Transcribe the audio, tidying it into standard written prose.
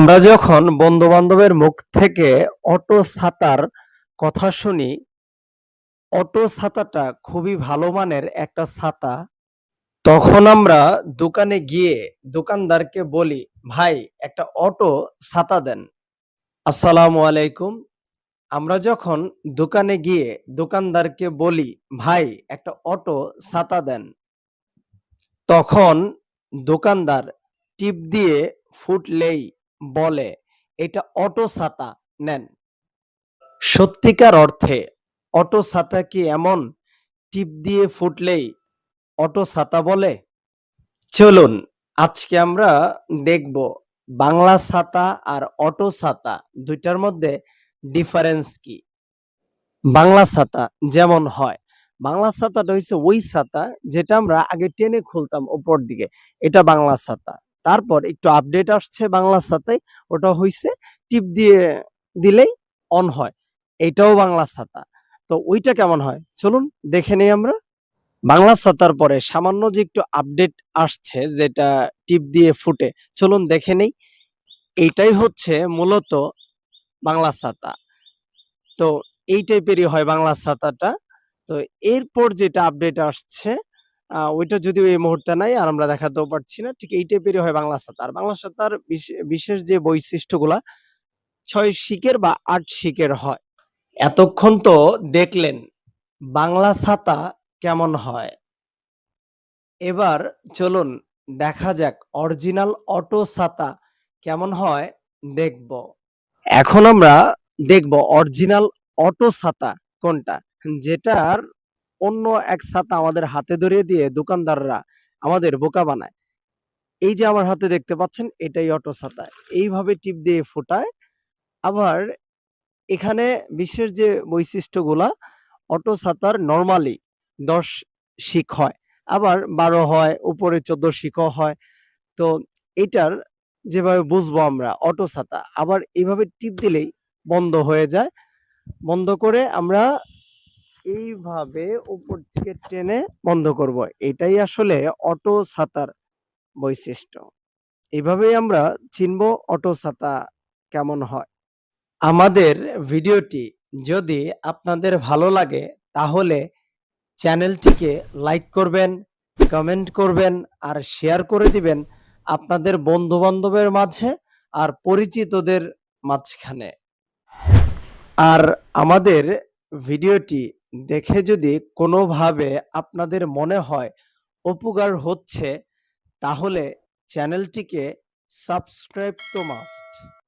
আমরা যখন বন্ধু-বান্ধবের মুখ থেকে অটো ছাতার কথা শুনি, অটো ছাতাটা খুবই ভালো মানের একটা ছাতা। তখন আমরা দোকানে গিয়ে দোকানদারকে বলি, "ভাই একটা অটো ছাতা দেন।" আসসালামু আলাইকুম। আমরা যখন দোকানে গিয়ে দোকানদারকে বলি, "ভাই একটা অটো ছাতা দেন।" তখন দোকানদার টিপ দিয়ে ফুটলেই বলে, "এটা অটো ছাতা, নেন।" সত্যিকার অর্থে অটো ছাতা কি এমন টিপ দিয়ে ফুটলেই অটো ছাতা বলে? চলুন আজকে আমরা দেখব বাংলা ছাতা আর অটো ছাতা ২ টার মধ্যে ডিফারেন্স কি? বাংলা ছাতা যেমন হয়, বাংলা ছাতাটা হইছে ওই ছাতা যেটা আমরা আগে টেনে খুলতাম উপর দিকে। এটা বাংলা ছাতা। তারপর একটু আপডেট আসছে বাংলা ছাতায়, ওটা হইছে টিপ দিয়ে দিলেই অন হয়। এইটাও বাংলা ছাতা। তো ওইটা কেমন হয়? চলুন দেখে নেই আমরা। বাংলা ছাতার পরে সামান্য যে একটু আপডেট আসছে যেটা টিপ দিয়ে ফুটে, চলুন দেখে নেই। এইটাই হচ্ছে মূলত বাংলা ছাতা। তো এই টাইপেরই হয় বাংলা ছাতাটা। তো এরপর যেটা আপডেট আসছে ওইটা যদিও এই মুহূর্তে নাই আর আমরা দেখাতেও পারছি না। ঠিক এই টাইপেরই হয় বাংলা ছাতা। আর বাংলা ছাতার বিশেষ যে বৈশিষ্ট্যগুলা ৬ শিকের বা ৮ শিকের হয়। এতক্ষণ তো দেখলেন বাংলা ছাতা কেমন হয়। এবার চলুন দেখা যাক অরিজিনাল অটো ছাতা কেমন হয় দেখব। এখন আমরা দেখব অরিজিনাল অটো ছাতা কোনটা? যেটার অন্য এক ছাতা আমাদের হাতে ধরিয়ে দিয়ে দোকানদাররা আমাদের বোকা বানায়। এই যে আমার হাতে দেখতে পাচ্ছেন এটাই অটো ছাতা। এইভাবে টিপ দিয়ে ফোটায়। আবার এখানে বিশেষ যে বৈশিষ্ট্যগুলা অটো ছাতার নরমালি ১০ শিক হয়। আবার ১২ হয়, উপরে ১৪ শিকও হয়। তো এটার যেভাবে বুঝবো আমরা অটো ছাতা, আবার এভাবে টিপ দিলেই বন্ধ হয়ে যায়। বন্ধ করে আমরা এইভাবে উপর থেকে টেনে বন্ধ করব। এটাই আসলে অটো ছাতার বৈশিষ্ট্য। এভাবেই আমরা চিনব অটো ছাতা কেমন হয়। আমাদের ভিডিওটি যদি আপনাদের ভালো লাগে তাহলে চ্যানেলটিকে লাইক করবেন, কমেন্ট করবেন আর শেয়ার করে দিবেন আপনাদের বন্ধু-বান্ধবের মাঝে আর পরিচিতদের মাঝখানে। আর আমাদের ভিডিওটি দেখে যদি কোনোভাবে আপনাদের মনে হয় উপকার হচ্ছে তাহলে চ্যানেলটিকে সাবস্ক্রাইব তো মাস্ট।